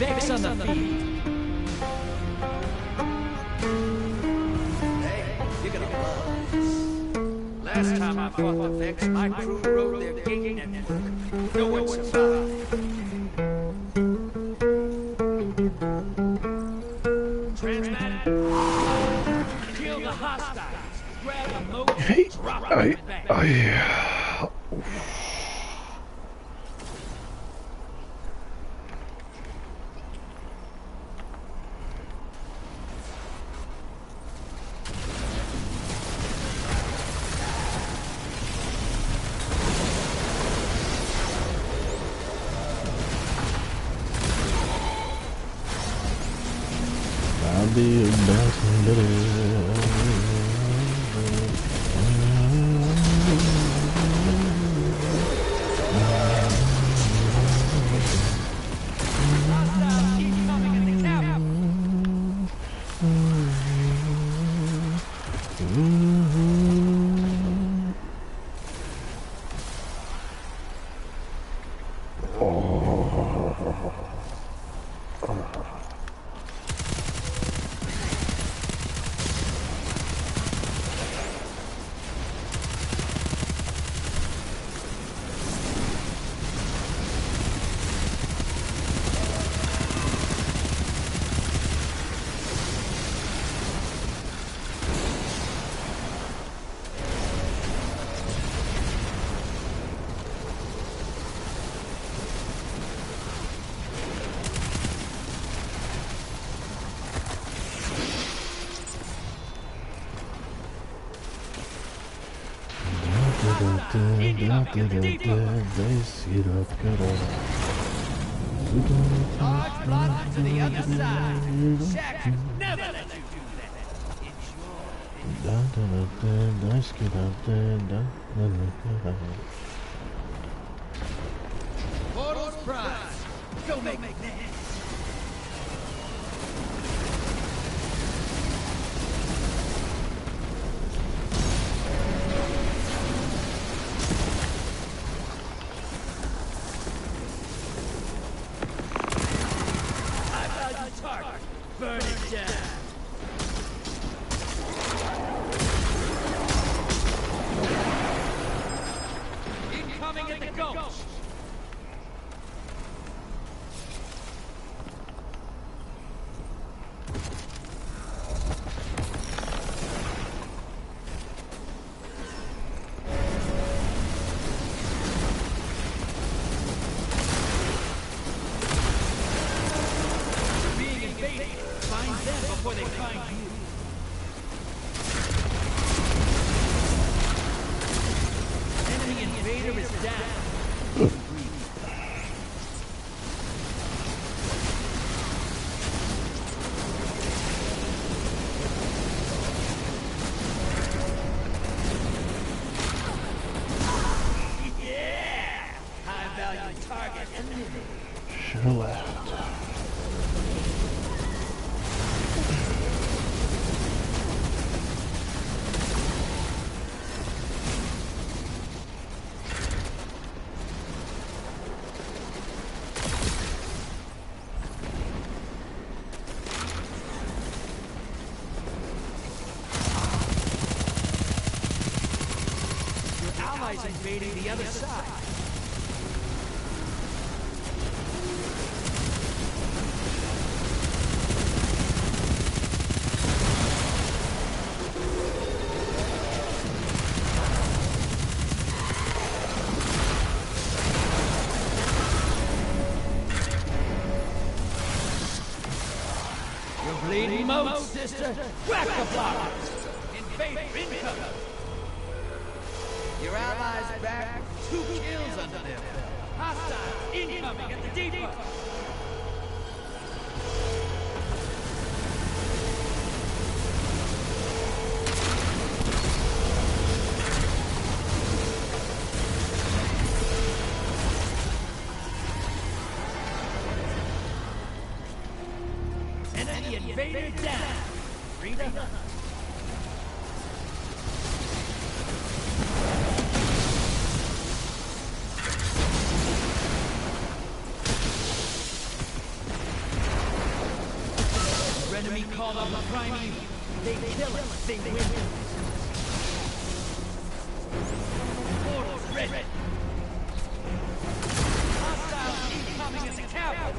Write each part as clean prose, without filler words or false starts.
Vex on the field. Hey, you're gonna love this. Last time I fought the Vex, my crew rode their gate network. No one survived. Transmat. Kill the hostiles. Grab a moat and drop them in the back. Large block to the other side. Shaq should never let you do that. Portal's prize. Go make that. Burn it down. Incoming in the gulch. Before they find you. Enemy invader is down. Yeah! High value target eliminated. Should've left. Invading the other side. You're bleeding moat, sister. Crack the blockers. Invader incoming. Your allies back, 2 kills under their belt. Hostile incoming at the depot. Enemy invader down. Freedom. enemy called up the primeval. They kill it, they win. Portals ready. Hostiles incoming as a cavalry.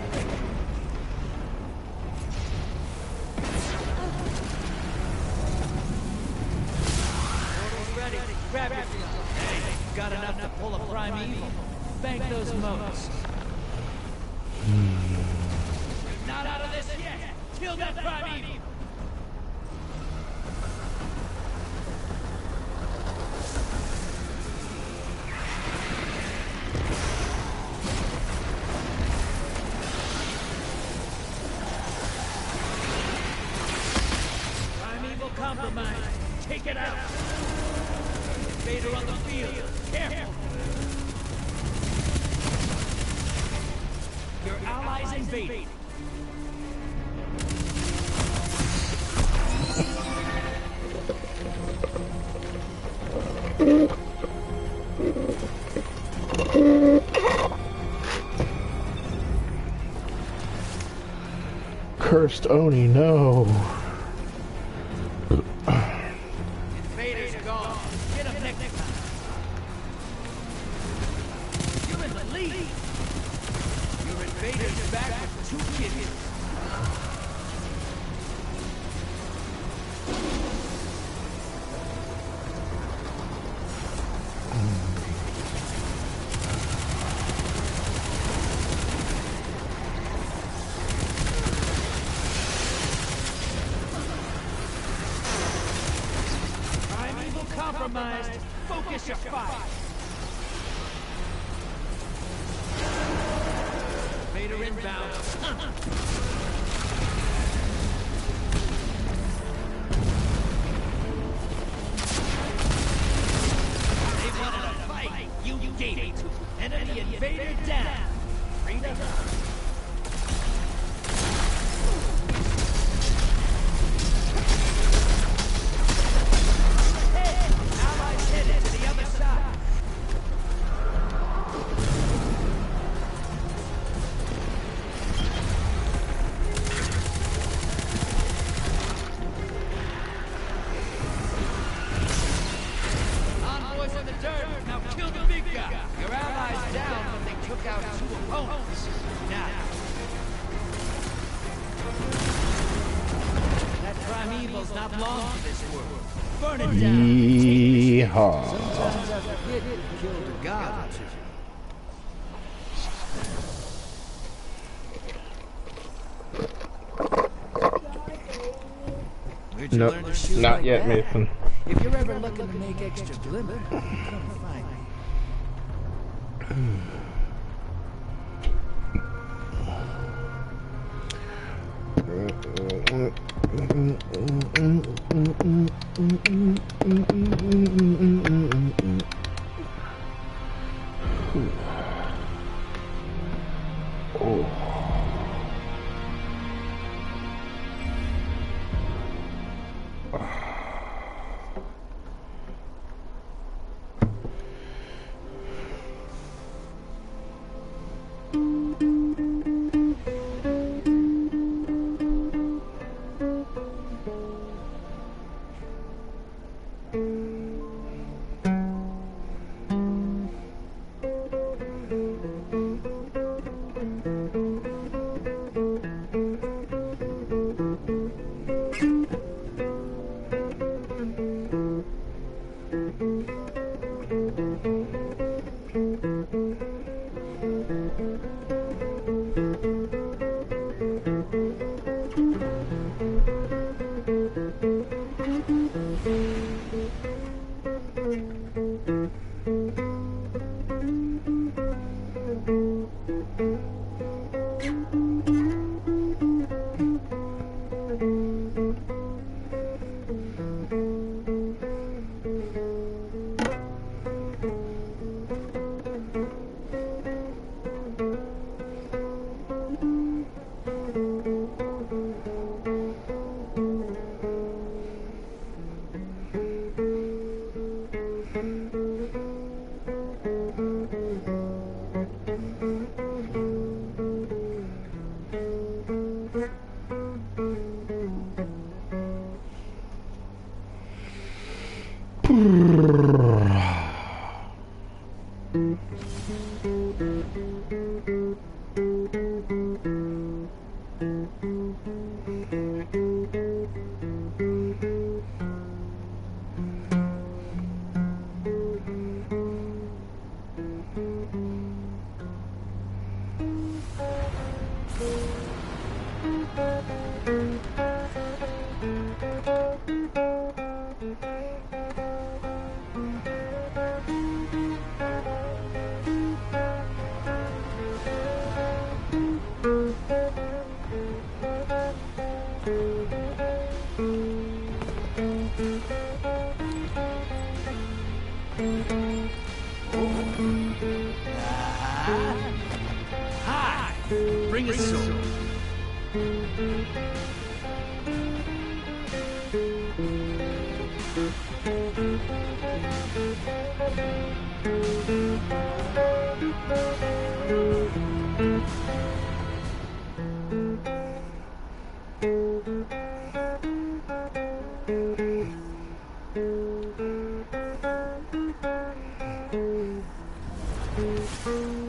Portals ready. Grab your field. Hey, got enough to pull a primeval. Bank those motes. Not out of this yet. Kill that primeval. Primeval compromised. Take it out. Invader on the field. Careful. Your allies invaded. Cursed Oni, no. Invaders gone. Get them next time. You're in the lead. Your invaders back with 2 kitties. Compromised. Focus your fire. Vader inbound. They wanted a fight. You gave it to them. Enemy invader down. Freedom. Now kill the big guy. Your allies down, but they took out 2 opponents. Now. That primeval's not long for this world. Burn it down. Yeehaw. Sometimes I forget you killed a god or two. Nope, not yet, Mason. If you're ever looking to make extra glimmer, come find me. Oh. Hi! Bring a sword.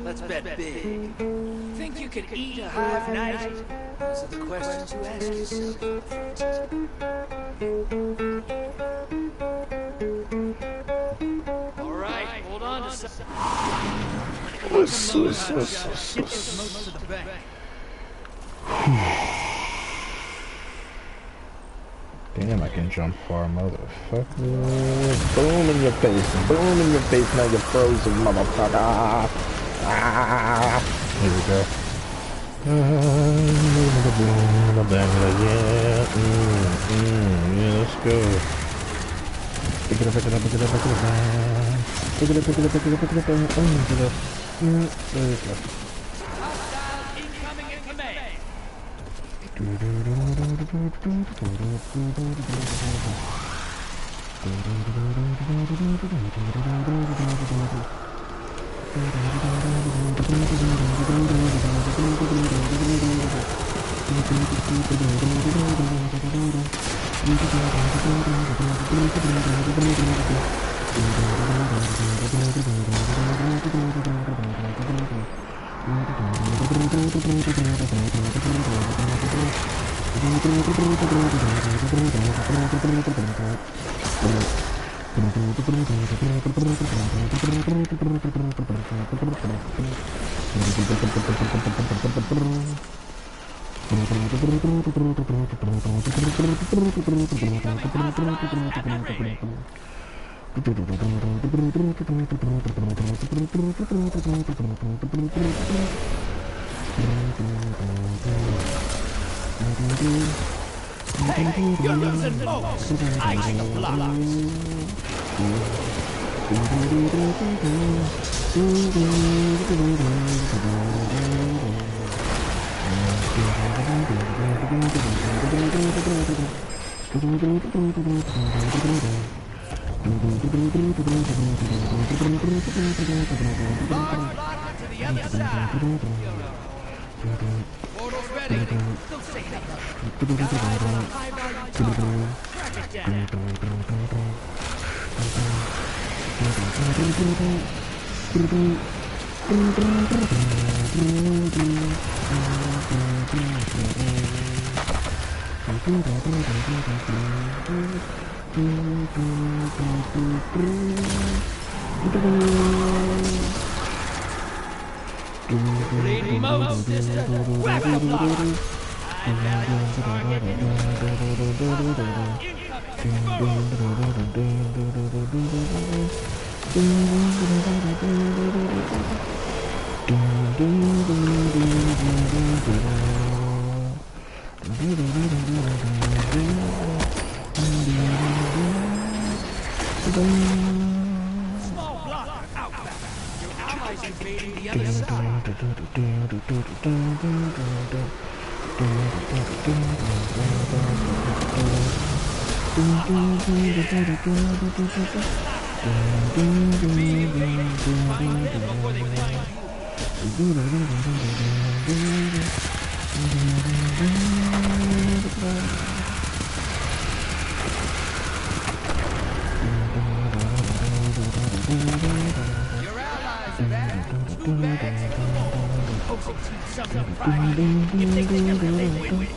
Let's bet big. Think you could eat a hive knight? Those are the questions you ask yourself. All right, hold on to something. Get those moats to the bank. Damn, I can jump far, motherfucker. Boom in your face. Boom in your face. Now you're frozen, motherfucker. Ah. Here we go. Yeah, let's go. Pick it up, pick it up, pick it up, pick it up. Pick it up, pick it up, pick it up, pick it up, pick it up. There we go. Hostile incoming in command. Hey, you're losing moats. I like the blocks. Large block to the other side. Portal's ready. Don't say that. Got eyes on a high-value target. Track it down. Leading most distance. Grab a block. High-value target. Small block outback. Your allies invading the other side. Before they find your allies are back. 2 bags full. Hopes it sums up fine. You think they can really win?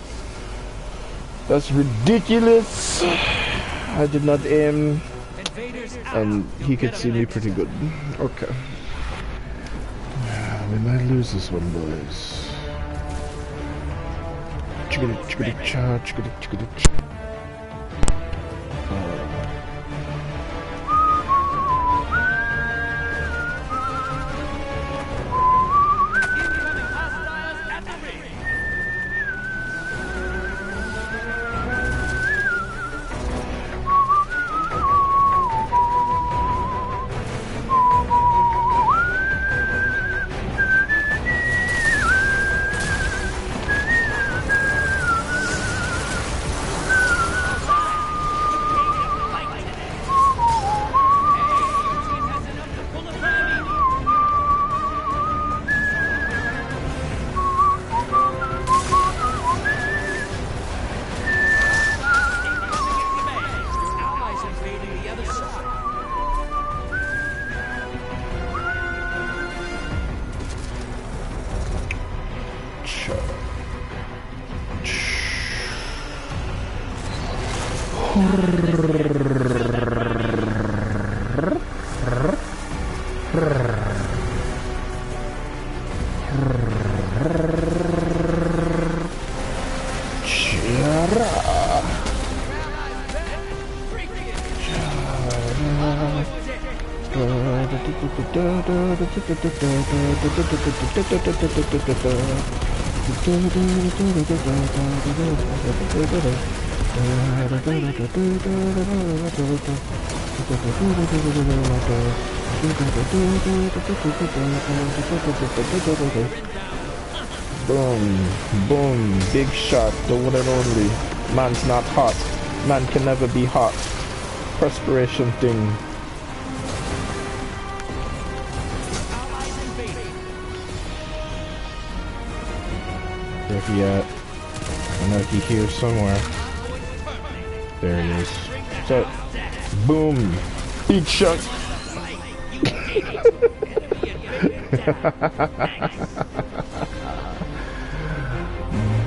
That's ridiculous. I did not aim, and he could see me pretty good. Okay. We might lose this one, boys. Chickadee, chickadee, cha, chickadee, chickadee, cha. Boom, boom, big shot, the one and only. Man's not hot. Man can never be hot. Perspiration thing. Where he at? I know he here somewhere. There he is. So, boom, big shot.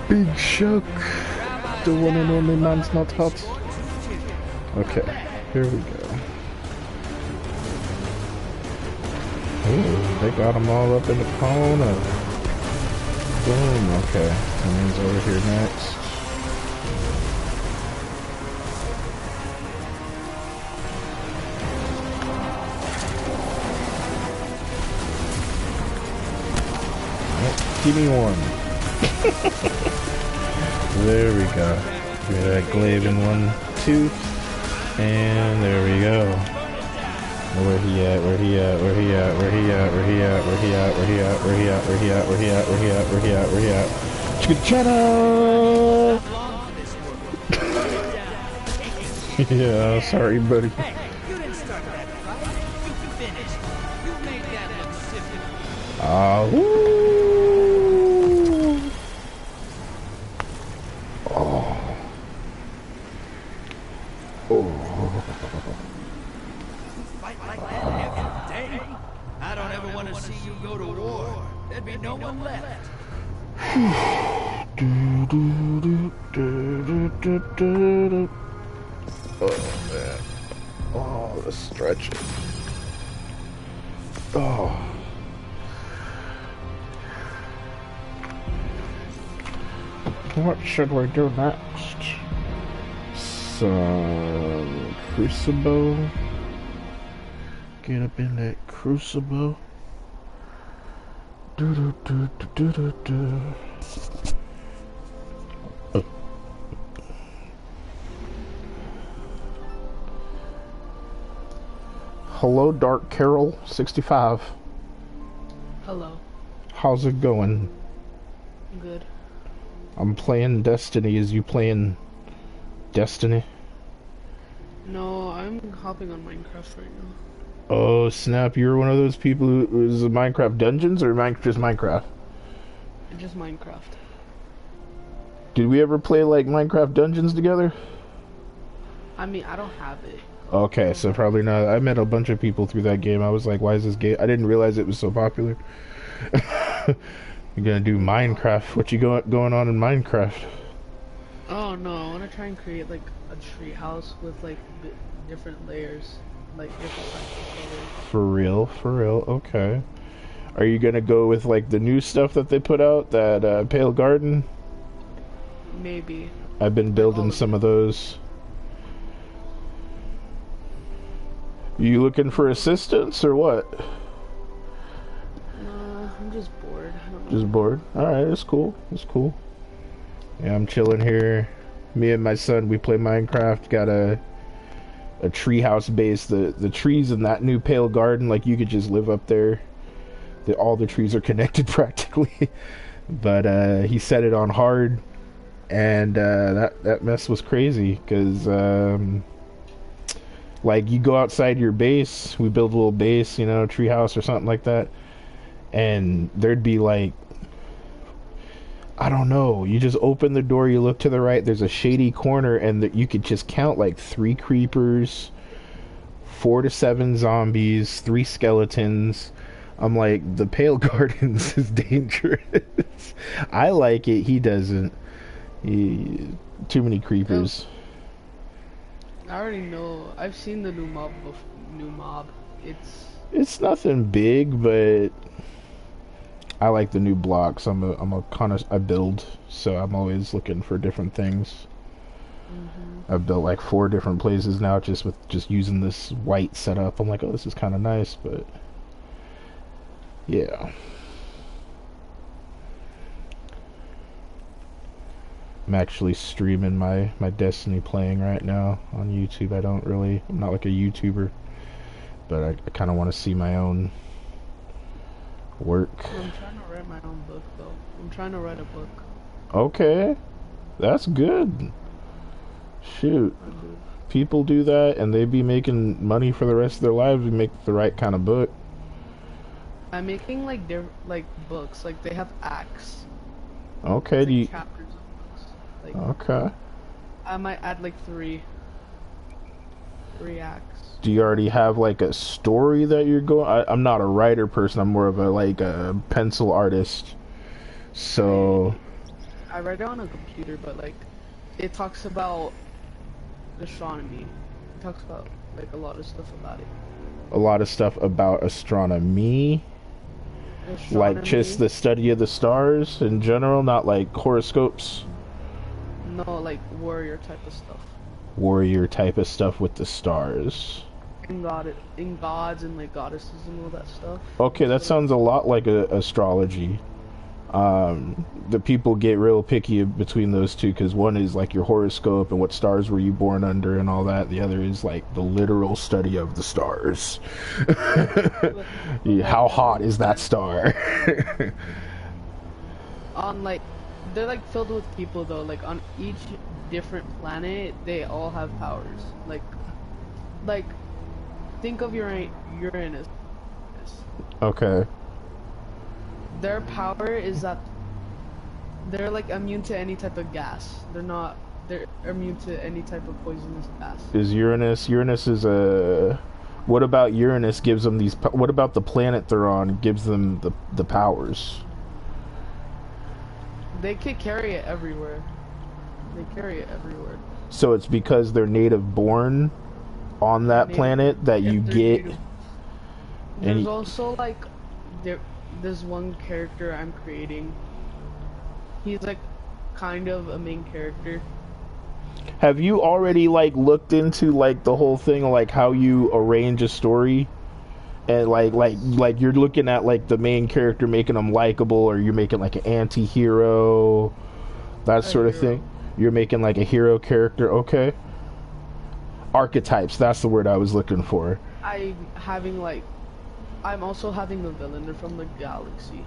Big shock. The one and only man's not hot. Okay, here we go. Ooh, they got them all up in the corner. Boom, okay. Someone's over here next. Oh, give me one. There we go. Give me that glaive in 1, 2. And there we go. Where he at? Where he at? Where he at? Where he at? Where he at? Where he at? Where he at? Where he at? Where he at? Where he at? Where he at? Where he at? Where he at? Chicka-chana! Yeah, sorry, buddy. Hey, you didn't start that fight. You can finish. You made that look simple. Ah, woo! Oh. Oh. Fight like that every day. I don't ever want to see you go to war. There'd be no one left. Oh man. Oh, the stretching. Oh. What should we do next? Some crucible. Get up in that crucible. Do do do do do do. Hello, Dark Carol 65. Hello. How's it going? Good. I'm playing Destiny. Is you playing Destiny? No, I'm hopping on Minecraft right now. Oh snap! You're one of those people who's Minecraft Dungeons or just Minecraft? Just Minecraft. Did we ever play like Minecraft Dungeons together? I mean, I don't have it. Okay, so probably not. I met a bunch of people through that game. I was like, why is this game? I didn't realize it was so popular. You're gonna do Minecraft. What you going on in Minecraft? Oh no, I want to try and create like a tree house with like different layers, like different types of colors. For real, for real. Okay. Are you gonna go with like the new stuff that they put out, that Pale Garden? Maybe. I've been building some of those. You looking for assistance or what? I'm just bored. I don't know. Just bored? Alright, that's cool. That's cool. Yeah, I'm chilling here. Me and my son, we play Minecraft. Got a treehouse base. The trees in that new Pale Garden, like you could just live up there. All the trees are connected practically. But he set it on hard, and that mess was crazy because like you go outside your base, we build a little base, you know, treehouse or something like that, and there'd be like, I don't know, you just open the door, you look to the right, there's a shady corner, and you could just count like 3 creepers, 4 to 7 zombies, 3 skeletons. I'm like, the Pale Gardens is dangerous. I like it, he doesn't. Too many creepers. I already know. I've seen the new mob. It's nothing big, but I like the new blocks. I'm a kind of I build, so I'm always looking for different things. Mhm. I've built like 4 different places now, just with just using this white setup. I'm like, oh, this is kind of nice, but yeah. I'm actually streaming my Destiny playing right now on YouTube. I'm not like a YouTuber, but I kind of want to see my own work. I'm trying to write my own book though. I'm trying to write a book. Okay, that's good. Shoot, I do. people do that and they be making money for the rest of their lives. We make the right kind of book. I'm making like like books. Like they have acts. Okay, It's do like you? chapters of books. Like Okay. I might add like three acts. Do you already have like a story that you're going? I'm not a writer person. I'm more of a like a pencil artist. So I read it on a computer, but like it talks about astronomy. It talks about like a lot of stuff about it. a lot of stuff about astronomy, like just Astronomy? the study of the stars in general, not like horoscopes, No, like warrior type of stuff. warrior type of stuff with the stars. In gods and like goddesses and all that stuff. Okay, that sounds a lot like astrology. The people get real picky between those two because one is like your horoscope and what stars were you born under and all that. The other is like the literal study of the stars. Yeah, Like how hot is that star? on like they're like filled with people though. Like on each different planet, they all have powers. Like think of Uranus. Okay. Their power is that they're like immune to any type of gas. They're immune to any type of poisonous gas. Is Uranus is a what about Uranus gives them these what about the planet they're on gives them the powers? They could carry it everywhere. They carry it everywhere. So it's because they're native born on that Native, planet that if you they're get native. any. There's also like there's one character I'm creating. He's like kind of a main character. Have you already like looked into like the whole thing of like how you arrange a story? And like you're looking at like the main character making them likable, or you're making like an anti-hero, that A sort of hero. thing. You're making like a hero character, okay? Archetypes, that's the word I was looking for. I'm also having a villain. They're from the galaxy.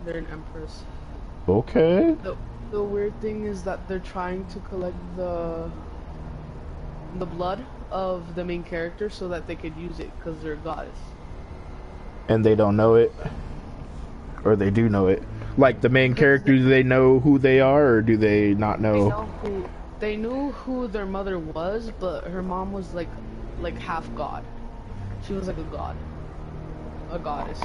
They're an empress. Okay. The weird thing is that they're trying to collect the blood of the main character so that they could use it because they're a goddess. And they don't know it, or they do know it. Like the main character, do they know who they are, or do they not They know? know who they knew who their mother was, but her mom was like half god. She was like a god, a goddess.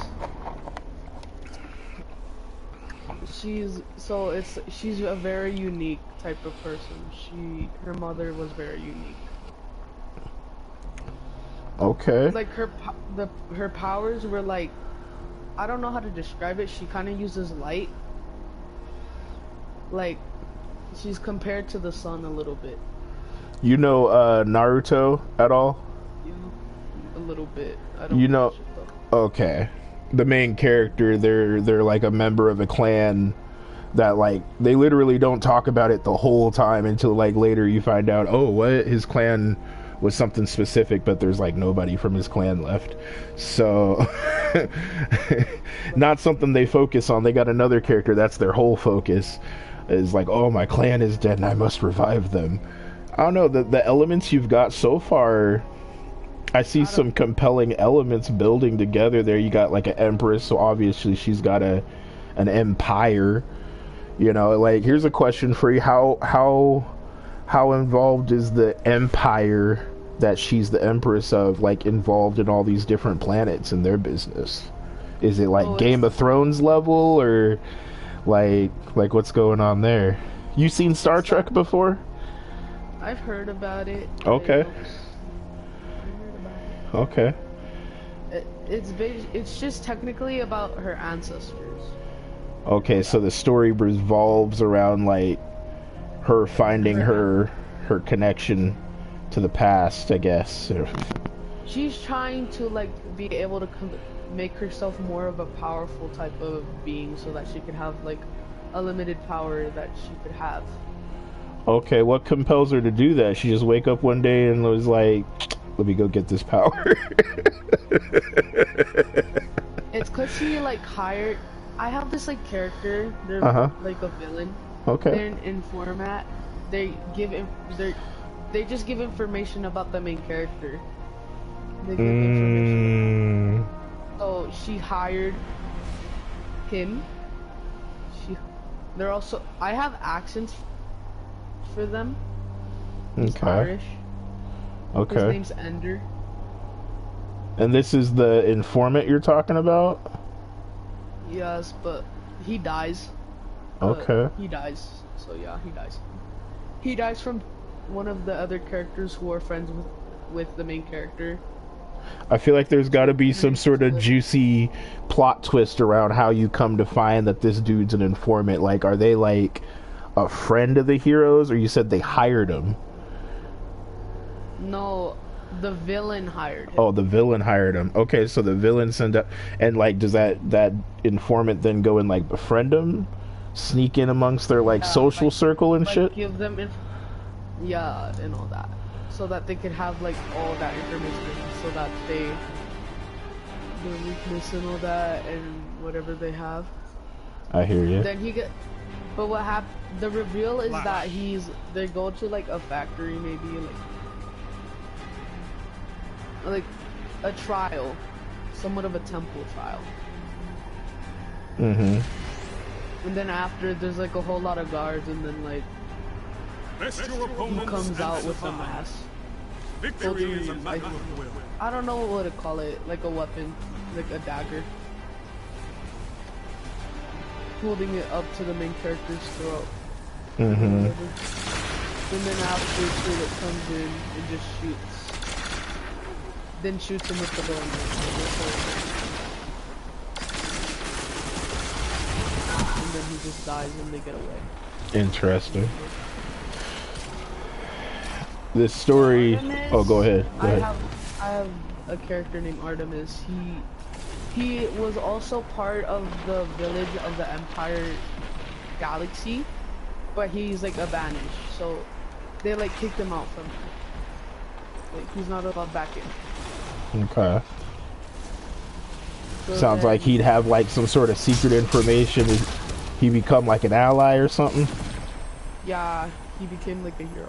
She's a very unique type of person. Her mother was very unique. Okay. Like her powers were like, I don't know how to describe it. She kind of uses light. Like she's compared to the sun a little bit. You know Naruto at all? You know, a little bit. I don't You know, watch it though. okay. The main character, they're like a member of a clan that like they literally don't talk about it the whole time until like later you find out, oh, what his clan was something specific, but there's like nobody from his clan left. So not something they focus on. They got another character that's their whole focus is like, oh, my clan is dead and I must revive them. I don't know, the elements you've got so far, I see some compelling elements building together there. You got like an empress, so obviously she's got an empire. You know, like here's a question for you: how involved is the empire that she's the empress of, like involved in all these different planets and their business? Is it like Oh, Game of Thrones level, or like what's going on there? You seen Star Trek before? I've heard about it. Okay. I heard about it. Okay. It's just technically about her ancestors. Okay, so the story revolves around like her finding Her her connection to the past, I guess. She's trying to like be able to make herself more of a powerful type of being, so that she could have like a limited power that she could have. Okay, what compels her to do that? She just wake up one day and was like, "Let me go get this power." It's cause she like hired. I have this like character. They're like a villain. Okay. They're in format. They just give information about the main character. They give information. So she hired him. They're also. I have accents for them. He's Irish. Okay. His name's Ender. And this is the informant you're talking about? Yes, but he dies. Okay. He dies. So yeah, he dies. He dies from one of the other characters who are friends with the main character. I feel like there's got to be some sort of juicy plot twist around how you come to find that this dude's an informant. Like, are they like a friend of the heroes, or you said they hired him? No, the villain hired him. Oh, the villain hired him. Okay, so the villain sent up, and like, does that informant then go and like befriend him, sneak in amongst their like social circle and shit? Give them and all that, so that they could have like all that information, so that their weakness and all that, and whatever they have. I hear you. Then but what happened? The reveal is that they go to like a factory, maybe like a trial, somewhat of a temple trial. And then after, there's like a whole lot of guards, and then like he comes out with a mask. Holding, I don't know what to call it, like a weapon, like a dagger. Holding it up to the main character's throat. And then after it comes in and just shoots. Then shoots him with the gun. And then he just dies and they get away. Interesting. This story. Artemis, oh, go ahead. I have a character named Artemis. He was also part of the village of the Empire Galaxy, but he's like a banished. So they like kicked him out from there. Like he's not allowed back in. Okay. So Sounds like he'd have like some sort of secret information. He become like an ally or something. Yeah, he became like a hero.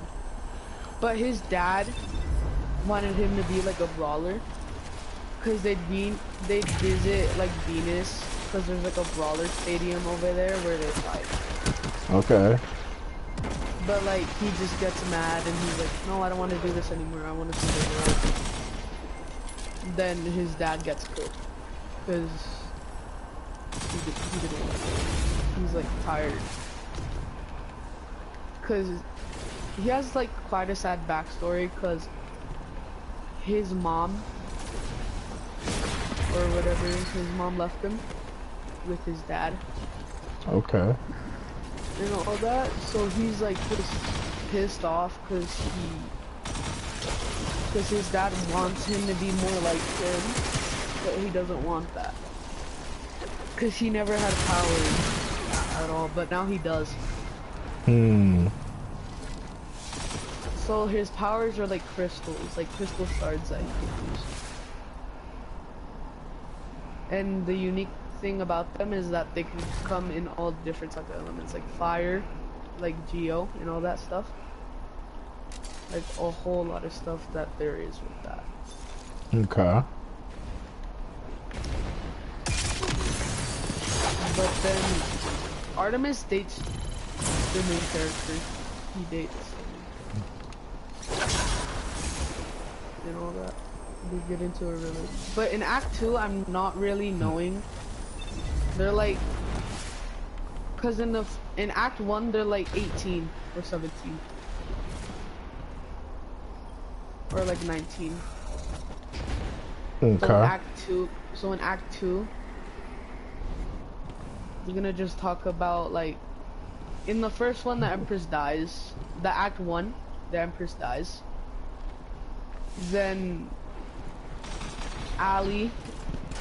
But his dad wanted him to be like a brawler, cause they'd visit like Venus, cause there's like a brawler stadium over there where they fight. Okay. But like he just gets mad and he's like, no, I don't want to do this anymore. I want to do this. Then his dad gets killed, cause he didn't want to. He's like tired, cause he has like quite a sad backstory, cause his mom or whatever, his mom left him with his dad. Okay. And all that, so he's like just pissed off cause his dad wants him to be more like him, but he doesn't want that. Cause he never had powers at all, but now he does. So his powers are like crystals, like crystal shards that he can use. And the unique thing about them is that they can come in all different types of elements, like fire, like geo, and all that stuff. Like a whole lot of stuff that there is with that. Okay. But then Artemis dates the main character. He dates and all that. They get into a relationship. But in Act 2, I'm not really knowing. They're like, cause in Act 1 they're like 18 or 17. or like 19. Okay. So in Act 2, we're gonna just talk about like in the first one the Empress dies. The Act 1, the Empress dies. Then Ali,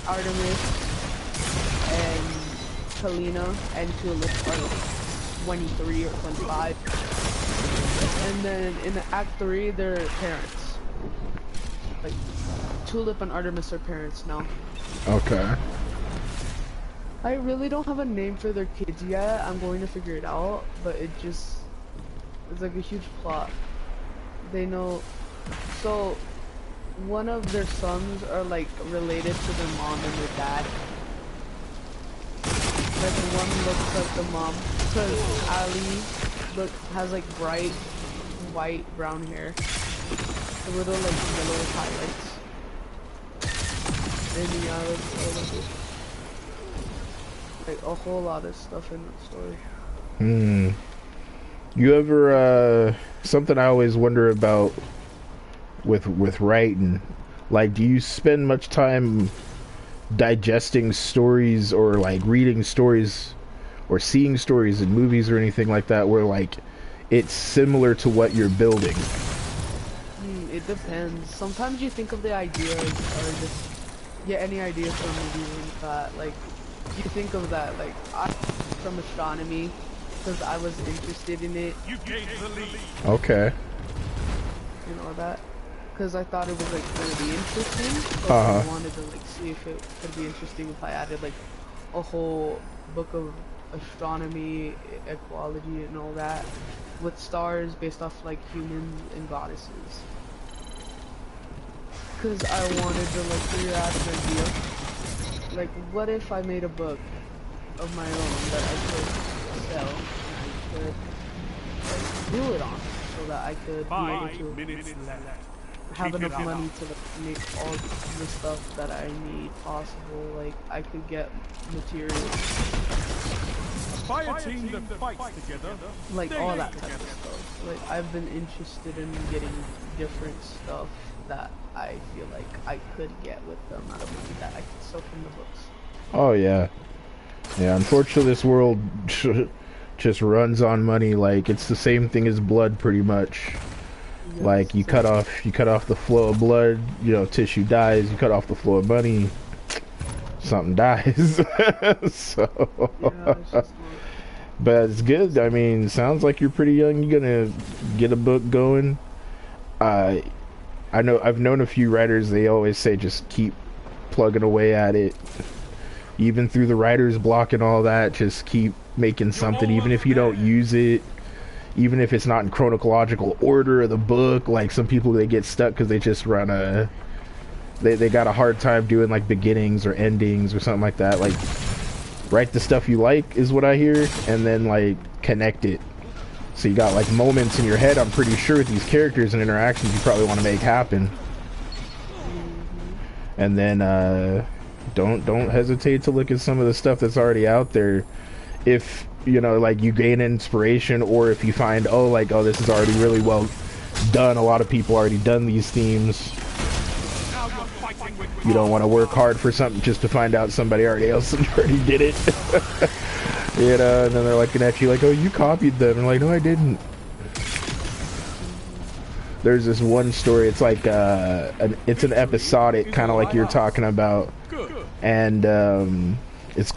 Artemis, and Kalina and Tulip are like 23 or 25. And then in Act 3, they're parents. Like, Tulip and Artemis are parents now. Okay. I really don't have a name for their kids yet. I'm going to figure it out, but it's like a huge plot. They know, so one of their sons are like related to their mom and their dad. Like one looks like the mom, because Ali has like bright white brown hair, a little like yellow highlights. And yeah, like a whole lot of stuff in the story. Hmm. You ever something I always wonder about with writing, like, do you spend much time digesting stories or like reading stories or seeing stories in movies or anything like that where like it's similar to what you're building? It depends. Sometimes you think of the ideas or just get any ideas from movies like that. Like you think of that. Like I from astronomy because I was interested in it. You gave the lead. Okay. You know that. Because I thought it was like going to be interesting, but I wanted to like see if it could be interesting if I added like a whole book of astronomy, ecology, and all that with stars based off like humans and goddesses. Because I wanted to like figure out an idea. Like, what if I made a book of my own that I could sell and I could like, do it on, so that I could be 5 able to minutes left. have enough money to like, make all the stuff that I need possible. Like I could get materials, Fire team that fights together. like all that type of stuff. Like I've been interested in getting different stuff that I feel like I could get with the amount of money that I could sell from the books. Oh yeah. Yeah, unfortunately this world just runs on money. Like it's the same thing as blood pretty much. Yes, Like you cut off the flow of blood, you know, tissue dies. You cut off the flow of money, something dies. So, yeah, it's just but it's good. I mean, sounds like you're pretty young. You're gonna get a book going. I know I've known a few writers. They always say just keep plugging away at it, even through the writer's block and all that. Just keep making something, even if you don't use it. Even if it's not in chronological order of the book, like some people, they get stuck because they just run they got a hard time doing like beginnings or endings or something like that. Like write the stuff you like is what I hear, and then like connect it. So you got like moments in your head, I'm pretty sure, with these characters and interactions you probably want to make happen. And then don't hesitate to look at some of the stuff that's already out there. If you know, like you gain inspiration, or if you find, oh, this is already really well done, a lot of people already done these themes, you don't want to work hard for something just to find out somebody else already did it. You know, and then they're looking at you like, oh, you copied them, and like, no, I didn't. There's this one story, it's like it's an episodic, kind of like you're talking about, and it's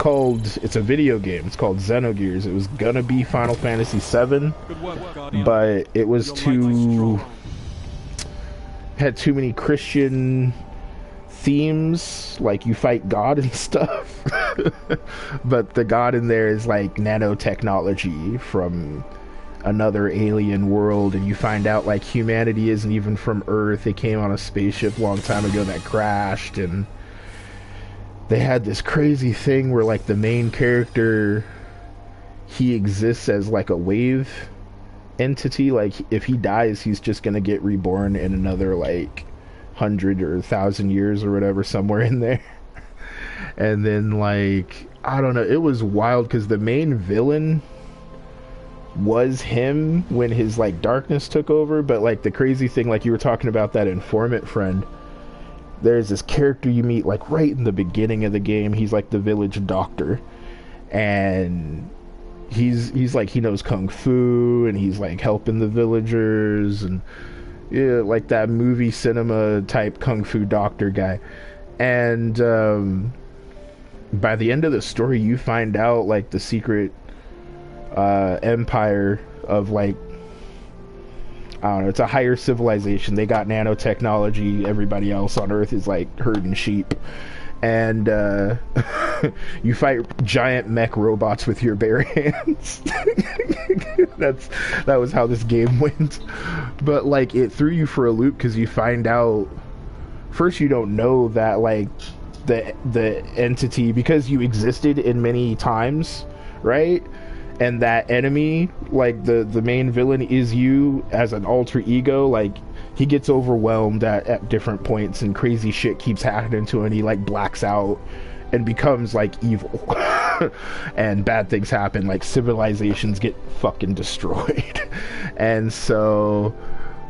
a video game. It's called Xenogears. It was gonna be Final Fantasy VII, but it was had too many Christian themes, like you fight God and stuff. But the God in there is like nanotechnology from another alien world, and you find out like humanity isn't even from Earth. They came on a spaceship a long time ago that crashed, and they had this crazy thing where like the main character, he exists as like a wave entity. Like if he dies, he's just gonna get reborn in another like 100 or 1,000 years or whatever, somewhere in there. And then like, I don't know, it was wild because the main villain, was him when his like darkness took over. But like the crazy thing, like you were talking about that informant friend, there's this character you meet like right in the beginning of the game. He's like the village doctor, and he's like, he knows kung fu, and he's like helping the villagers, and yeah, like that movie cinema type kung fu doctor guy. And by the end of the story, you find out like the secret empire of like, I don't know, it's a higher civilization. They got nanotechnology. Everybody else on Earth is like herding sheep. And you fight giant mech robots with your bare hands. That was how this game went. But like it threw you for a loop because you find out first you don't know that like the entity, because you existed in many times, right? And that enemy, like the main villain, is you as an alter ego. Like he gets overwhelmed at different points and crazy shit keeps happening to him, and he like blacks out and becomes like evil. And bad things happen, like civilizations get fucking destroyed. And so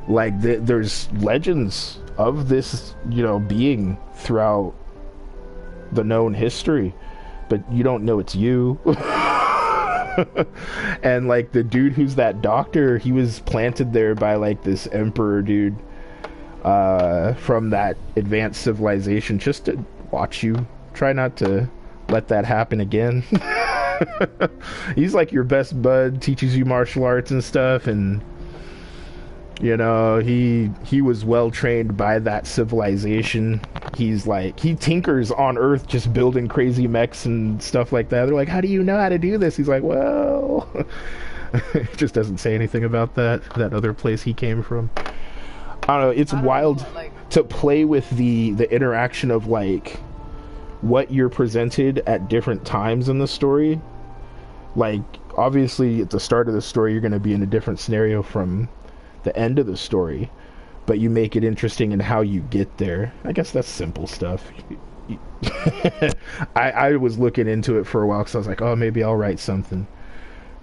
like there's legends of this, you know, being throughout the known history, but you don't know it's you. And like the dude who's that doctor, he was planted there by like this emperor dude from that advanced civilization just to watch you. Try not to let that happen again. He's like your best bud, teaches you martial arts and stuff, and you know, he was well trained by that civilization. He's like, he tinkers on Earth just building crazy mechs and stuff like that. They're like, how do you know how to do this? He's like, well, just doesn't say anything about that other place he came from. I don't know, it's wild to play with the interaction of like what you're presented at different times in the story. Like obviously at the start of the story you're going to be in a different scenario from the end of the story, but you make it interesting in how you get there. I guess that's simple stuff. I was looking into it for a while because I was like, oh, maybe I'll write something,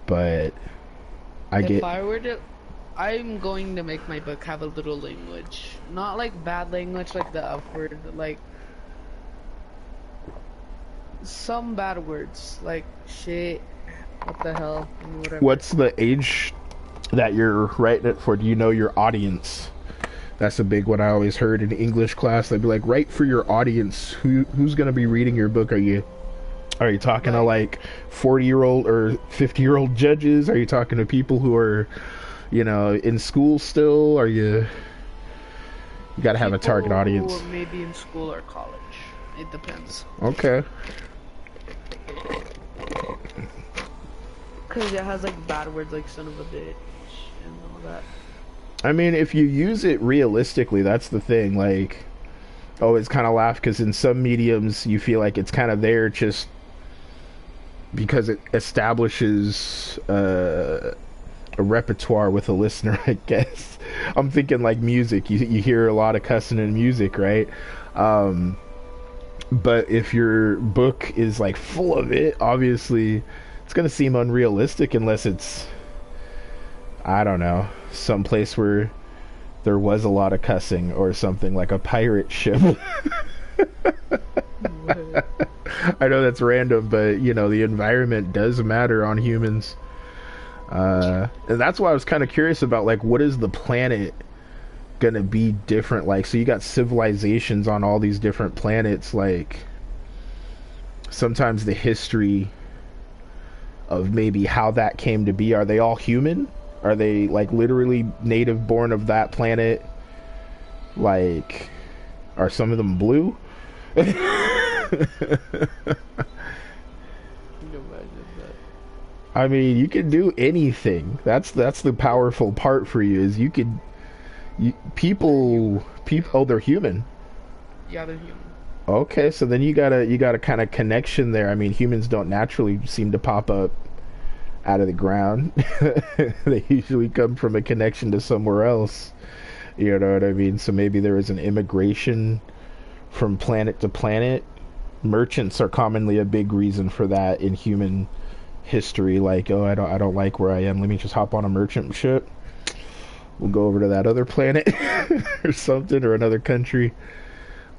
but if I were to, I'm going to make my book have a little language, not like bad language like the F word, like some bad words like shit, what the hell, and whatever. What's the age that you're writing it for? Do you know your audience? That's a big one I always heard in English class. They'd be like, write for your audience. Who's going to be reading your book? Are you talking to like 40-year-old or 50-year-old judges? Are you talking to people who are, you know, in school still? Are you got to have a target audience? Or maybe in school or college. It depends. Okay. Because it has like bad words like son of a bitch and all that. I mean, if you use it realistically, that's the thing. Like, I always kind of laugh because in some mediums you feel like it's kind of there just because it establishes a repertoire with a listener, I guess. I'm thinking like music. You hear a lot of cussing in music, right? But if your book is like full of it, obviously it's gonna seem unrealistic unless it's, I don't know, some place where there was a lot of cussing or something, like a pirate ship. I know that's random, but you know, the environment does matter on humans. And that's why I was kind of curious about, like, what is the planet gonna be different like? So you got civilizations on all these different planets, like sometimes the history of maybe how that came to be. Are they all human? Are they like literally native born of that planet? Like, are some of them blue? I mean, you can do anything. That's the powerful part for you, is people oh, they're human. Yeah, they're human. Okay, so then you got a kind of connection there. I mean, humans don't naturally seem to pop up out of the ground. They usually come from a connection to somewhere else. You know what I mean? So maybe there is an immigration from planet to planet. Merchants are commonly a big reason for that in human history, like, oh, I don't like where I am, let me just hop on a merchant ship, we'll go over to that other planet or something, or another country,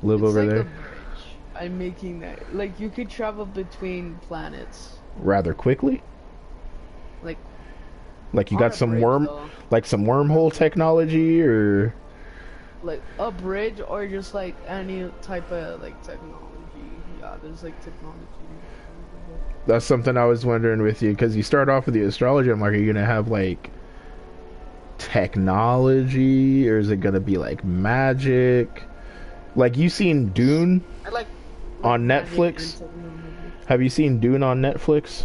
live It's over like a there bridge. I'm making that. Like, you could travel between planets. rather quickly. Like, Like you on got a bridge, though. some wormhole technology, or Like, a bridge or just, like, any type of, like, technology. Yeah, there's, like, technology. that's something I was wondering with you, because you start off with the astrology. I'm like, are you gonna have like technology, or is it gonna be like magic? Like, you seen Dune I like on magic and Netflix? technology. Have you seen Dune on Netflix?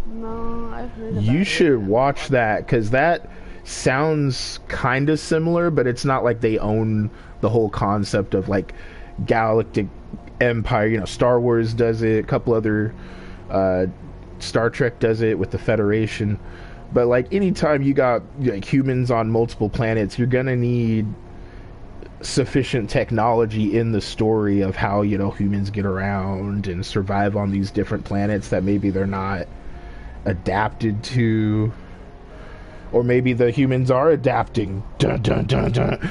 No, I've heard You about it. should watch that, because that sounds kind of similar, but it's not like they own the whole concept of like galactic empire. You know, Star Wars does it, a couple other uh, Star Trek does it with the Federation. But like, anytime you got like humans on multiple planets, you're gonna need sufficient technology in the story of how, you know, humans get around and survive on these different planets that maybe they're not adapted to, or maybe the humans are adapting. Dun, dun, dun, dun.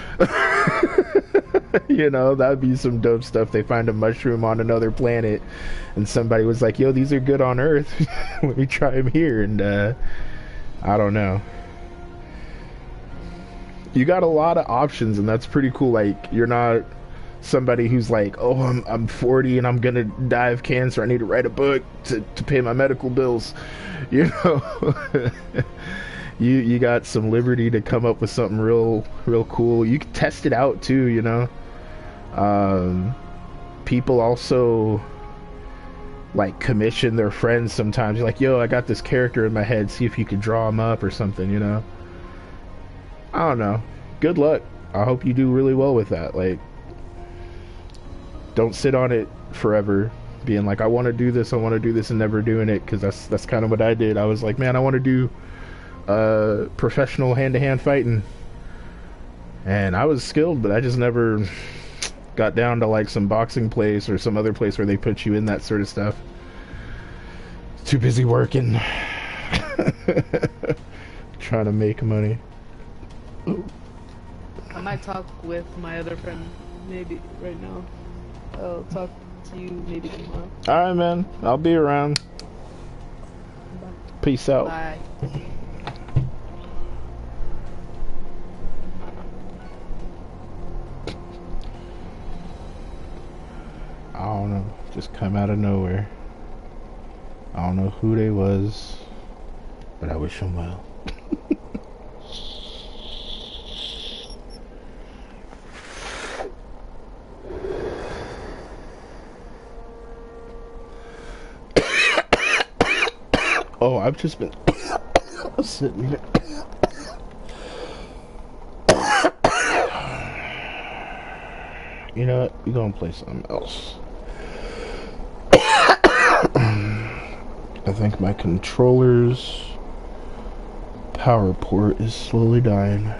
You know, that'd be some dope stuff. They find a mushroom on another planet and somebody was like, yo, these are good on Earth. Let me try them here. And I don't know, you got a lot of options, and that's pretty cool. Like, you're not somebody who's like, oh, I'm 40 and I'm gonna die of cancer, I need to write a book to pay my medical bills, you know. You got some liberty to come up with something real cool. You can test it out too, you know. People also like commission their friends sometimes. You're like, yo, I got this character in my head, see if you could draw him up or something, you know. I don't know. Good luck. I hope you do really well with that. Like, don't sit on it forever being like, I want to do this, and never doing it, because that's kind of what I did. I was like, man, I want to do professional hand-to-hand fighting, and I was skilled, but I just never got down to like some boxing place or some other place where they put you in that sort of stuff. Too busy working. Trying to make money. I might talk with my other friend maybe right now. I'll talk to you maybe tomorrow. Alright, man, I'll be around. Peace out. Bye. I don't know, just come out of nowhere. I don't know who they was, but I wish them well. Oh, I've just been sitting here. You know what? We're gonna play something else. I think my controller's power port is slowly dying.